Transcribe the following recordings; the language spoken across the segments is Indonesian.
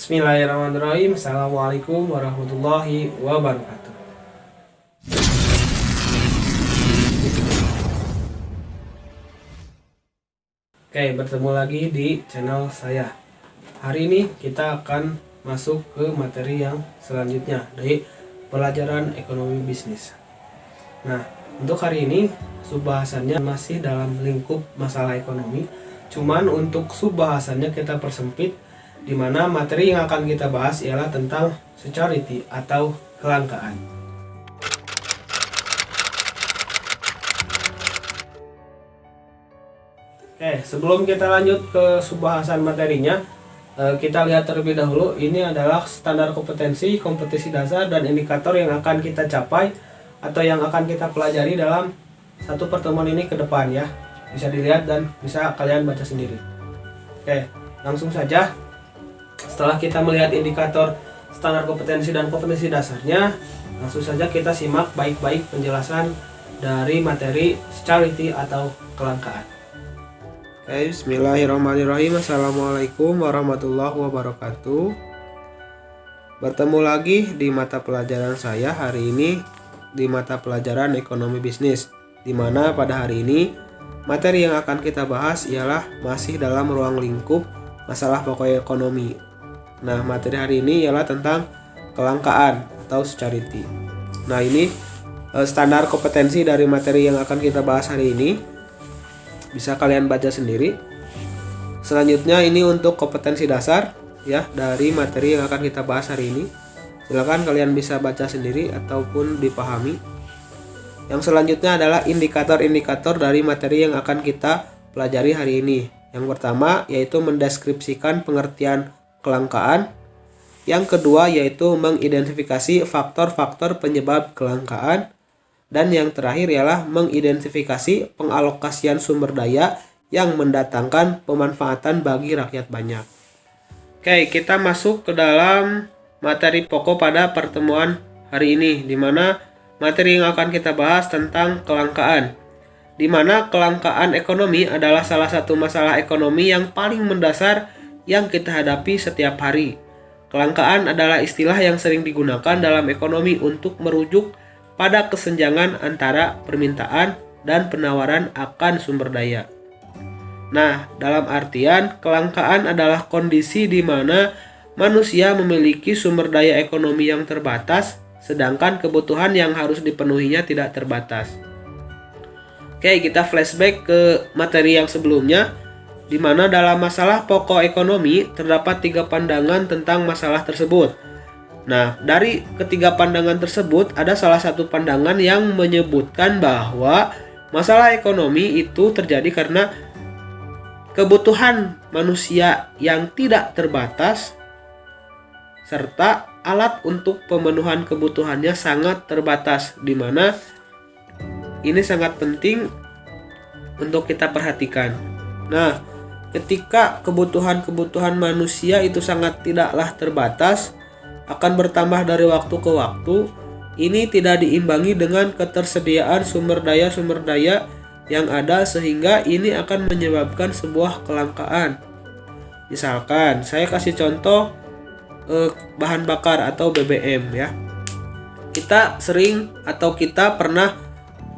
Bismillahirrahmanirrahim. Assalamualaikum warahmatullahi wabarakatuh. Oke, bertemu lagi di channel saya. Hari ini kita akan masuk ke materi yang selanjutnya dari pelajaran ekonomi bisnis. Nah, untuk hari ini subbahasannya masih dalam lingkup masalah ekonomi. Cuman untuk subbahasannya kita persempit, di mana materi yang akan kita bahas ialah tentang scarcity atau kelangkaan. Oke, sebelum kita lanjut ke subbahasan materinya, kita lihat terlebih dahulu. Ini adalah standar kompetensi, kompetisi dasar, dan indikator yang akan kita capai atau yang akan kita pelajari dalam satu pertemuan ini ke depan ya. Bisa dilihat dan bisa kalian baca sendiri. Oke, langsung saja. Setelah kita melihat indikator standar kompetensi dan kompetensi dasarnya, langsung saja kita simak baik-baik penjelasan dari materi scarcity atau kelangkaan. Oke, bismillahirrahmanirrahim. Assalamualaikum warahmatullahi wabarakatuh. Bertemu lagi di mata pelajaran saya hari ini, di mata pelajaran ekonomi bisnis, di mana pada hari ini materi yang akan kita bahas ialah masih dalam ruang lingkup masalah pokok ekonomi. Nah, materi hari ini ialah tentang kelangkaan atau scarcity. Nah, ini standar kompetensi dari materi yang akan kita bahas hari ini. Bisa kalian baca sendiri. Selanjutnya ini untuk kompetensi dasar ya dari materi yang akan kita bahas hari ini. Silakan kalian bisa baca sendiri ataupun dipahami. Yang selanjutnya adalah indikator-indikator dari materi yang akan kita pelajari hari ini. Yang pertama yaitu mendeskripsikan pengertian kelangkaan. Yang kedua yaitu mengidentifikasi faktor-faktor penyebab kelangkaan. Dan yang terakhir ialah mengidentifikasi pengalokasian sumber daya yang mendatangkan pemanfaatan bagi rakyat banyak. Oke, kita masuk ke dalam materi pokok pada pertemuan hari ini, di mana materi yang akan kita bahas tentang kelangkaan. Di mana kelangkaan ekonomi adalah salah satu masalah ekonomi yang paling mendasar yang kita hadapi setiap hari. Kelangkaan adalah istilah yang sering digunakan dalam ekonomi untuk merujuk pada kesenjangan antara permintaan dan penawaran akan sumber daya. Nah, dalam artian kelangkaan adalah kondisi di mana manusia memiliki sumber daya ekonomi yang terbatas, sedangkan kebutuhan yang harus dipenuhinya tidak terbatas. Oke, kita flashback ke materi yang sebelumnya, di mana dalam masalah pokok ekonomi terdapat 3 pandangan tentang masalah tersebut. Nah, dari ketiga pandangan tersebut ada salah satu pandangan yang menyebutkan bahwa masalah ekonomi itu terjadi karena kebutuhan manusia yang tidak terbatas serta alat untuk pemenuhan kebutuhannya sangat terbatas, di mana ini sangat penting untuk kita perhatikan. Nah, ketika kebutuhan-kebutuhan manusia itu sangat tidaklah terbatas, akan bertambah dari waktu ke waktu, ini tidak diimbangi dengan ketersediaan sumber daya yang ada, sehingga ini akan menyebabkan sebuah kelangkaan. Misalkan saya kasih contoh bahan bakar atau BBM ya. Kita sering atau kita pernah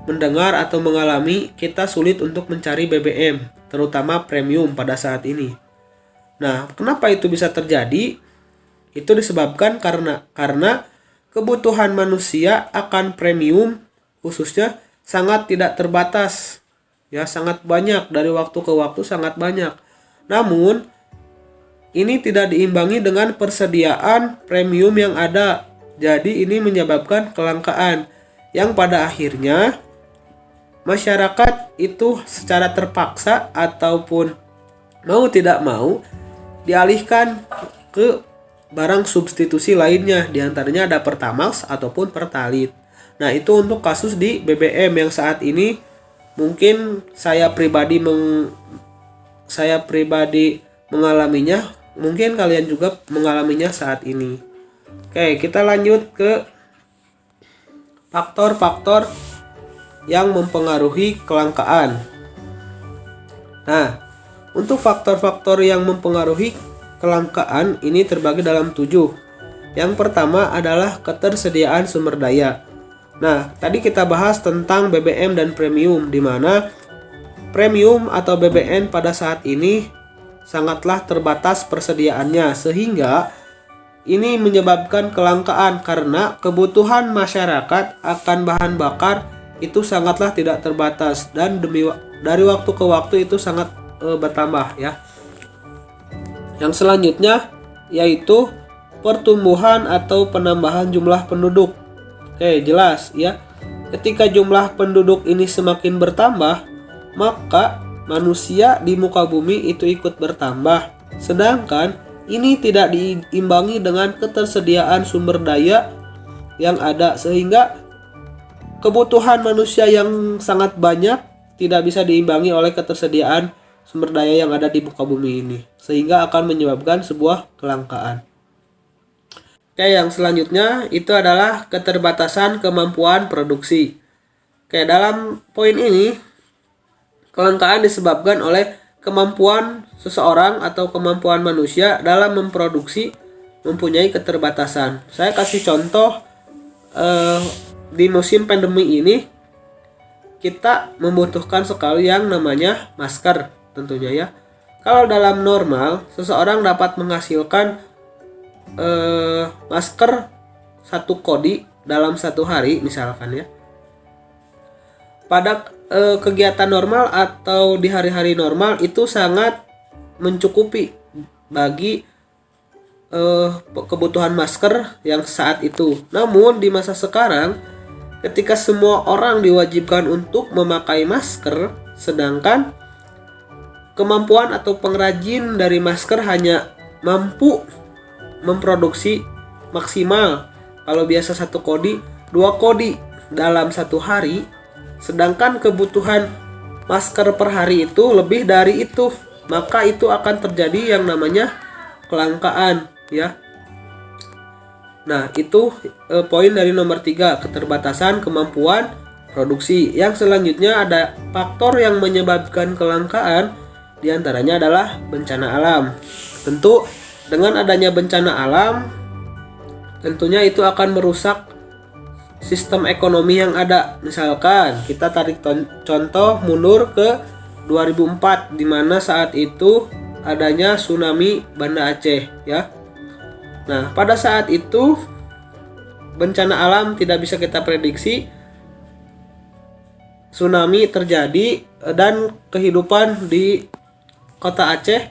mendengar atau mengalami kita sulit untuk mencari BBM, terutama premium pada saat ini. Nah, kenapa itu bisa terjadi? Itu disebabkan karena kebutuhan manusia akan premium khususnya sangat tidak terbatas. Ya, sangat banyak, dari waktu ke waktu sangat banyak. Namun, ini tidak diimbangi dengan persediaan premium yang ada. Jadi ini menyebabkan kelangkaan yang pada akhirnya masyarakat itu secara terpaksa ataupun mau tidak mau dialihkan ke barang substitusi lainnya, diantaranya ada Pertamax ataupun Pertalite. Nah, itu untuk kasus di BBM yang saat ini mungkin saya pribadi mengalaminya, mungkin kalian juga mengalaminya saat ini. Oke, kita lanjut ke faktor-faktor yang mempengaruhi kelangkaan. Nah, untuk faktor-faktor yang mempengaruhi kelangkaan ini terbagi dalam 7. Yang pertama adalah ketersediaan sumber daya. Nah, tadi kita bahas tentang BBM dan premium, di mana premium atau BBM pada saat ini sangatlah terbatas persediaannya, sehingga ini menyebabkan kelangkaan karena kebutuhan masyarakat akan bahan bakar itu sangatlah tidak terbatas dan dari waktu ke waktu itu sangat bertambah ya. Yang selanjutnya yaitu pertumbuhan atau penambahan jumlah penduduk. Oke, jelas ya. Ketika jumlah penduduk ini semakin bertambah, maka manusia di muka bumi itu ikut bertambah. Sedangkan ini tidak diimbangi dengan ketersediaan sumber daya yang ada, sehingga kebutuhan manusia yang sangat banyak tidak bisa diimbangi oleh ketersediaan sumber daya yang ada di muka bumi ini, sehingga akan menyebabkan sebuah kelangkaan. Oke, yang selanjutnya itu adalah keterbatasan kemampuan produksi. Oke, dalam poin ini kelangkaan disebabkan oleh kemampuan seseorang atau kemampuan manusia dalam memproduksi mempunyai keterbatasan. Saya kasih contoh di musim pandemi ini kita membutuhkan sekali yang namanya masker tentunya ya. Kalau dalam normal seseorang dapat menghasilkan masker 1 kodi dalam 1 hari misalkan ya. Pada kegiatan normal atau di hari-hari normal itu sangat mencukupi bagi kebutuhan masker yang saat itu. Namun di masa sekarang ketika semua orang diwajibkan untuk memakai masker, sedangkan kemampuan atau pengrajin dari masker hanya mampu memproduksi maksimal kalau biasa 1 kodi, 2 kodi dalam 1 hari, sedangkan kebutuhan masker per hari itu lebih dari itu, maka itu akan terjadi yang namanya kelangkaan ya. Nah, itu poin dari nomor 3, keterbatasan kemampuan produksi. Yang selanjutnya ada faktor yang menyebabkan kelangkaan, diantaranya adalah bencana alam. Tentu dengan adanya bencana alam, tentunya itu akan merusak sistem ekonomi yang ada. Misalkan kita tarik contoh mundur ke 2004, di mana saat itu adanya tsunami Banda Aceh ya. Nah, pada saat itu bencana alam tidak bisa kita prediksi, tsunami terjadi dan kehidupan di kota Aceh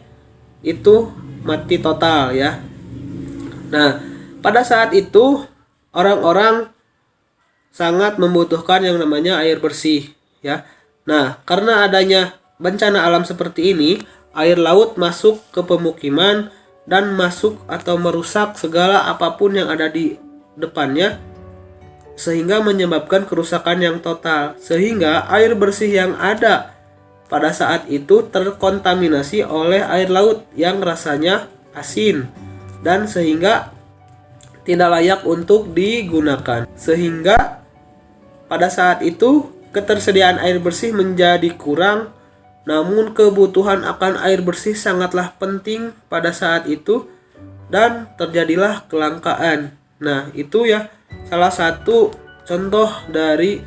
itu mati total ya. Nah, pada saat itu orang-orang sangat membutuhkan yang namanya air bersih ya. Nah, karena adanya bencana alam seperti ini, air laut masuk ke pemukiman dan masuk atau merusak segala apapun yang ada di depannya, sehingga menyebabkan kerusakan yang total, sehingga air bersih yang ada pada saat itu terkontaminasi oleh air laut yang rasanya asin dan sehingga tidak layak untuk digunakan, sehingga pada saat itu ketersediaan air bersih menjadi kurang. Namun kebutuhan akan air bersih sangatlah penting pada saat itu dan terjadilah kelangkaan. Nah, itu ya salah satu contoh dari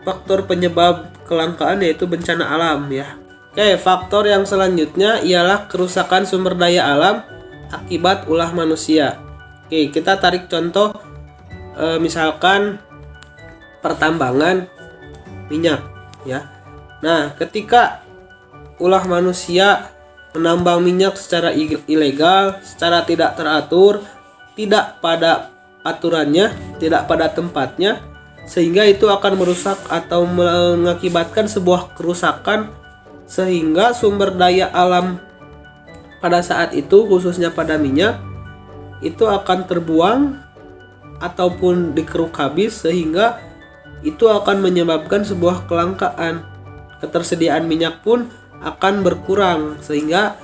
faktor penyebab kelangkaan, yaitu bencana alam ya. Oke, faktor yang selanjutnya ialah kerusakan sumber daya alam akibat ulah manusia. Oke, kita tarik contoh misalkan pertambangan minyak ya. Nah, ketika ulah manusia menambang minyak secara ilegal, secara tidak teratur, tidak pada aturannya, tidak pada tempatnya, sehingga itu akan merusak atau mengakibatkan sebuah kerusakan, sehingga sumber daya alam pada saat itu, khususnya pada minyak, itu akan terbuang ataupun dikeruk habis, sehingga itu akan menyebabkan sebuah kelangkaan. Ketersediaan minyak pun akan berkurang sehingga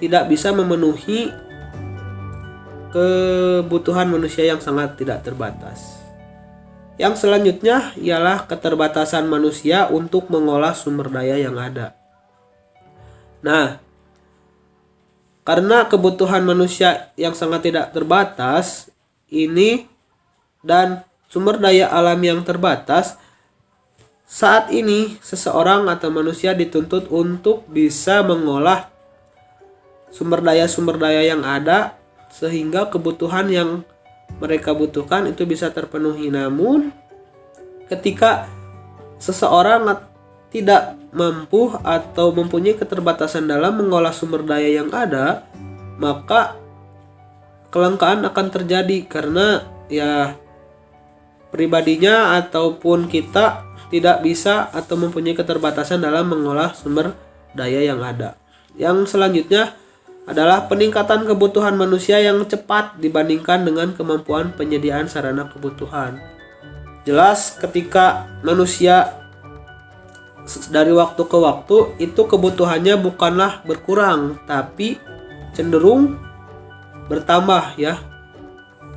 tidak bisa memenuhi kebutuhan manusia yang sangat tidak terbatas. Yang selanjutnya ialah keterbatasan manusia untuk mengolah sumber daya yang ada. Nah, Karena kebutuhan manusia yang sangat tidak terbatas ini dan sumber daya alam yang terbatas, saat ini seseorang atau manusia dituntut untuk bisa mengolah sumber daya yang ada sehingga kebutuhan yang mereka butuhkan itu bisa terpenuhi. Namun ketika seseorang tidak mampu atau mempunyai keterbatasan dalam mengolah sumber daya yang ada, maka kelangkaan akan terjadi karena ya pribadinya ataupun kita tidak bisa atau mempunyai keterbatasan dalam mengolah sumber daya yang ada. Yang selanjutnya adalah peningkatan kebutuhan manusia yang cepat dibandingkan dengan kemampuan penyediaan sarana kebutuhan. Jelas ketika manusia dari waktu ke waktu itu kebutuhannya bukanlah berkurang tapi cenderung bertambah ya.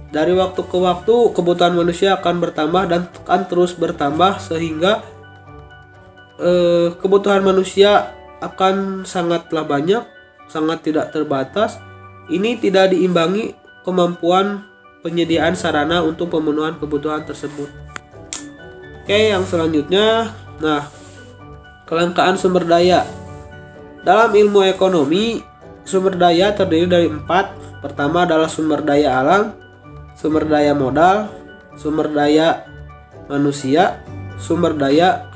Dari waktu ke waktu kebutuhan manusia akan bertambah dan akan terus bertambah sehingga kebutuhan manusia akan sangatlah banyak, sangat tidak terbatas. Ini tidak diimbangi kemampuan penyediaan sarana untuk pemenuhan kebutuhan tersebut. Oke, yang selanjutnya, kelangkaan sumber daya. Dalam ilmu ekonomi, sumber daya terdiri dari 4. Pertama adalah sumber daya alam, sumber daya modal, sumber daya manusia, sumber daya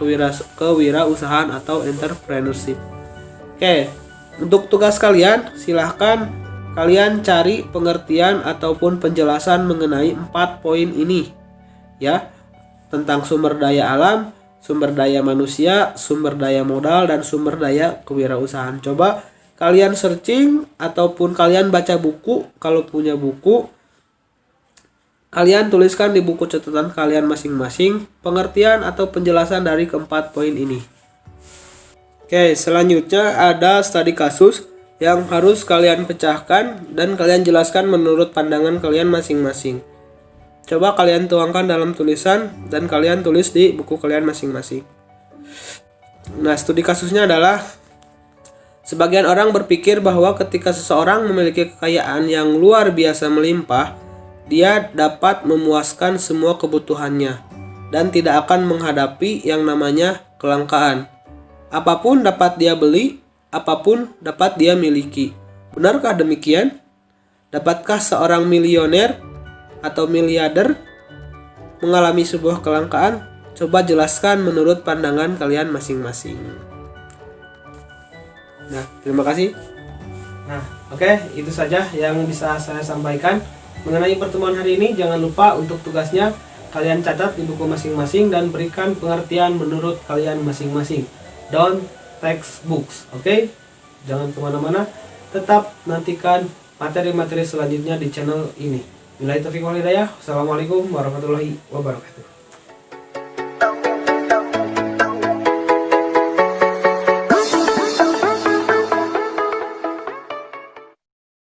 kewirausahaan atau entrepreneurship. Oke, untuk tugas kalian, silahkan kalian cari pengertian ataupun penjelasan mengenai 4 poin ini ya, tentang sumber daya alam, sumber daya manusia, sumber daya modal, dan sumber daya kewirausahaan. Coba kalian searching ataupun kalian baca buku, kalau punya buku, kalian tuliskan di buku catatan kalian masing-masing pengertian atau penjelasan dari keempat poin ini. Oke, selanjutnya ada studi kasus yang harus kalian pecahkan dan kalian jelaskan menurut pandangan kalian masing-masing. Coba kalian tuangkan dalam tulisan dan kalian tulis di buku kalian masing-masing. Nah, studi kasusnya adalah sebagian orang berpikir bahwa ketika seseorang memiliki kekayaan yang luar biasa melimpah, dia dapat memuaskan semua kebutuhannya dan tidak akan menghadapi yang namanya kelangkaan. Apapun dapat dia beli, apapun dapat dia miliki. Benarkah demikian? Dapatkah seorang milioner atau miliarder mengalami sebuah kelangkaan? Coba jelaskan menurut pandangan kalian masing-masing. Nah, terima kasih. Oke, itu saja yang bisa saya sampaikan mengenai pertemuan hari ini. Jangan lupa untuk tugasnya kalian catat di buku masing-masing dan berikan pengertian menurut kalian masing-masing. Don't text books, oke? Jangan kemana-mana, tetap nantikan materi-materi selanjutnya di channel ini. Billahi taufiq wal hidayah. Assalamualaikum warahmatullahi wabarakatuh.